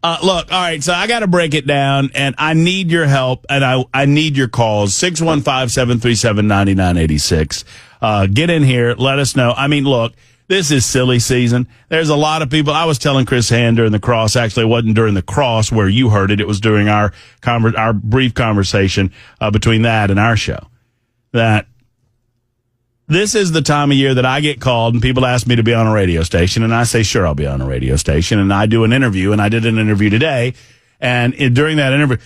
Look, all right, so I got to break it down, and I need your help, and I need your calls. 615-737-9986. Get in here. Let us know. I mean, look, this is silly season. There's a lot of people. I was telling Chris Hand during the cross. Actually, it wasn't during the cross where you heard it. It was during our brief conversation between that and our show. That this is the time of year that I get called and people ask me to be on a radio station, and I say, sure, I'll be on a radio station, and I do an interview, and I did an interview today, and during that interview,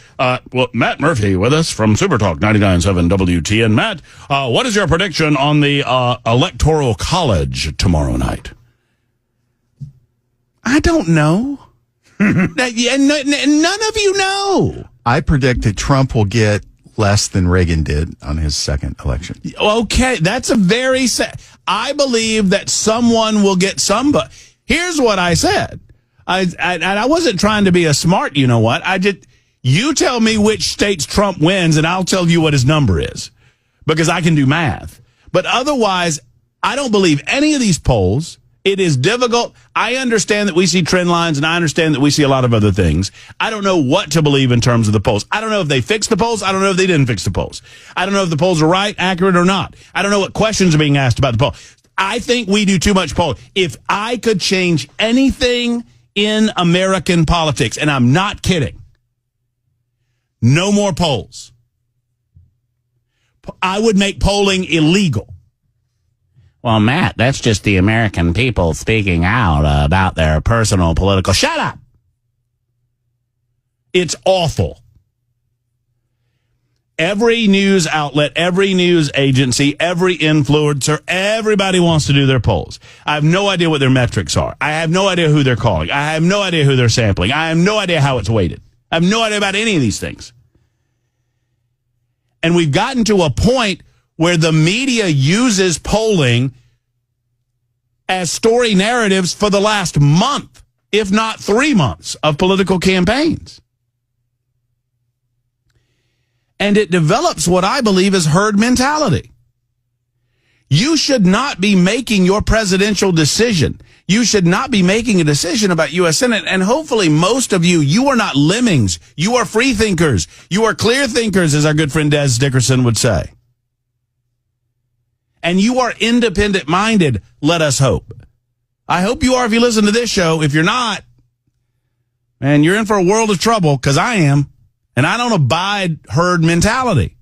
Matt Murphy with us from Super Talk 99.7 WTN. Matt, what is your prediction on the Electoral College tomorrow night? I don't know. None of you know. I predict that Trump will get less than Reagan did on his second election. Okay, that's a very I believe that someone will get some, but here's what I said. I wasn't trying to be a smart, you know what? You tell me which states Trump wins, and I'll tell you what his number is, because I can do math. But otherwise, I don't believe any of these polls. It is difficult. I understand that we see trend lines, and I understand that we see a lot of other things. I don't know what to believe in terms of the polls. I don't know if they fixed the polls. I don't know if they didn't fix the polls. I don't know if the polls are right, accurate, or not. I don't know what questions are being asked about the poll. I think we do too much polling. If I could change anything in American politics, and I'm not kidding, no more polls. I would make polling illegal. Well, Matt, that's just the American people speaking out about their personal political... Shut up! It's awful. Every news outlet, every news agency, every influencer, everybody wants to do their polls. I have no idea what their metrics are. I have no idea who they're calling. I have no idea who they're sampling. I have no idea how it's weighted. I have no idea about any of these things. And we've gotten to a point where the media uses polling as story narratives for the last month, if not 3 months, of political campaigns. And it develops what I believe is herd mentality. You should not be making your presidential decision. You should not be making a decision about U.S. Senate. And hopefully most of you are not lemmings. You are free thinkers. You are clear thinkers, as our good friend Des Dickerson would say. And you are independent-minded, let us hope. I hope you are if you listen to this show. If you're not, man, you're in for a world of trouble, because I am. And I don't abide herd mentality.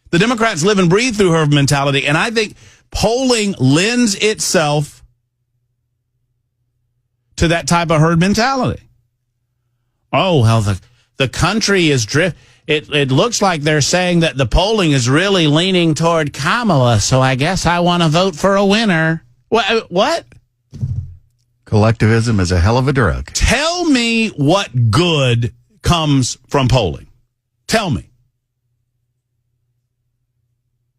The Democrats live and breathe through herd mentality, and I think polling lends itself to that type of herd mentality. Oh, well, the country is It looks like they're saying that the polling is really leaning toward Kamala, so I guess I want to vote for a winner. What? Collectivism is a hell of a drug. Tell me what good comes from polling. Tell me.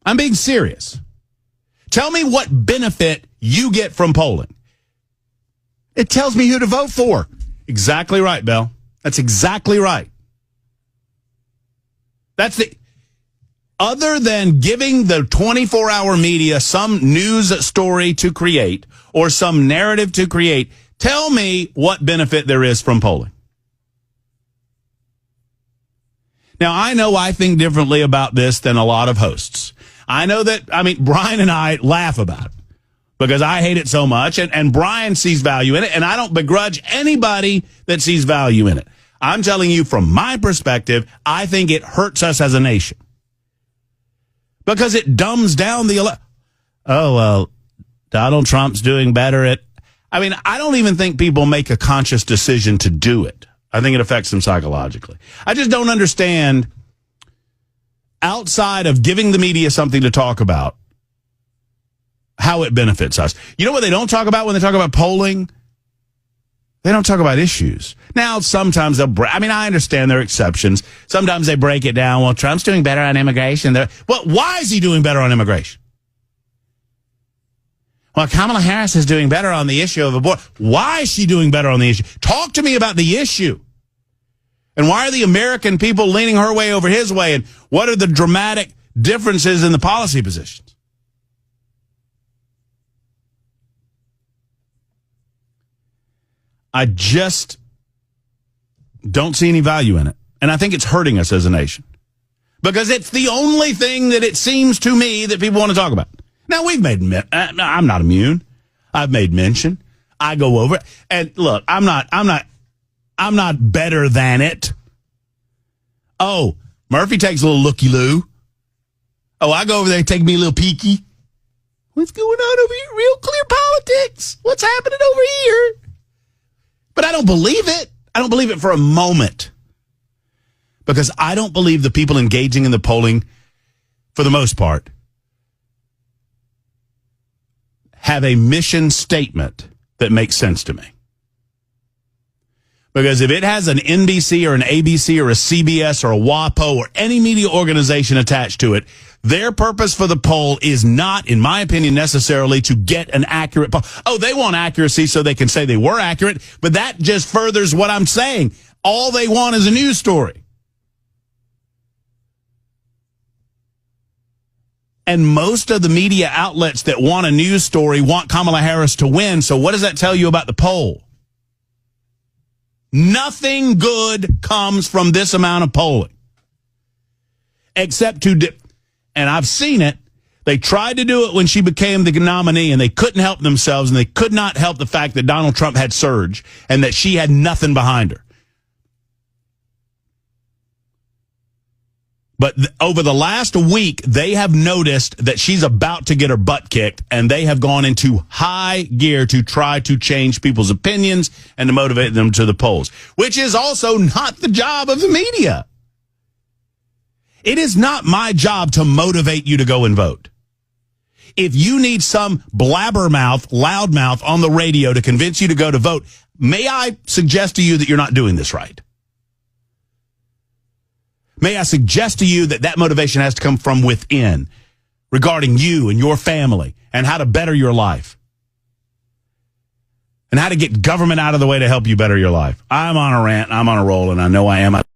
I'm being serious. Tell me what benefit you get from polling. It tells me who to vote for. Exactly right, Bell. That's exactly right. Other than giving the 24-hour media some news story to create or some narrative to create, tell me what benefit there is from polling. Now, I know I think differently about this than a lot of hosts. I know that, Brian and I laugh about it because I hate it so much, and Brian sees value in it, and I don't begrudge anybody that sees value in it. I'm telling you from my perspective, I think it hurts us as a nation because it dumbs down the Donald Trump's doing better at... I don't even think people make a conscious decision to do it. I think it affects them psychologically. I just don't understand, outside of giving the media something to talk about, how it benefits us. You know what they don't talk about when they talk about polling? They don't talk about issues. Now, sometimes they'll I understand there are exceptions. Sometimes they break it down. Well, Trump's doing better on immigration. Well, why is he doing better on immigration? Well, Kamala Harris is doing better on the issue of abortion. Why is she doing better on the issue? Talk to me about the issue. And why are the American people leaning her way over his way? And what are the dramatic differences in the policy positions? don't see any value in it. And I think it's hurting us as a nation. Because it's the only thing that it seems to me that people want to talk about. Now, we've made, I'm not immune. I've made mention. I go over it. And look, I'm not better than it. Oh, Murphy takes a little looky-loo. Oh, I go over there and take me a little peeky. What's going on over here? Real clear politics. What's happening over here? But I don't believe it. I don't believe it for a moment. Because I don't believe the people engaging in the polling, for the most part, have a mission statement that makes sense to me. Because if it has an NBC or an ABC or a CBS or a WAPO or any media organization attached to it, their purpose for the poll is not, in my opinion, necessarily to get an accurate poll. Oh, they want accuracy so they can say they were accurate, but that just furthers what I'm saying. All they want is a news story. And most of the media outlets that want a news story want Kamala Harris to win. So what does that tell you about the poll? Nothing good comes from this amount of polling. Except and I've seen it, they tried to do it when she became the nominee and they couldn't help themselves and they could not help the fact that Donald Trump had surge and that she had nothing behind her. But over the last week, they have noticed that she's about to get her butt kicked, and they have gone into high gear to try to change people's opinions and to motivate them to the polls, which is also not the job of the media. It is not my job to motivate you to go and vote. If you need some blabbermouth, loudmouth on the radio to convince you to go to vote, may I suggest to you that you're not doing this right? May I suggest to you that motivation has to come from within regarding you and your family and how to better your life and how to get government out of the way to help you better your life. I'm on a rant. I'm on a roll, and I know I am.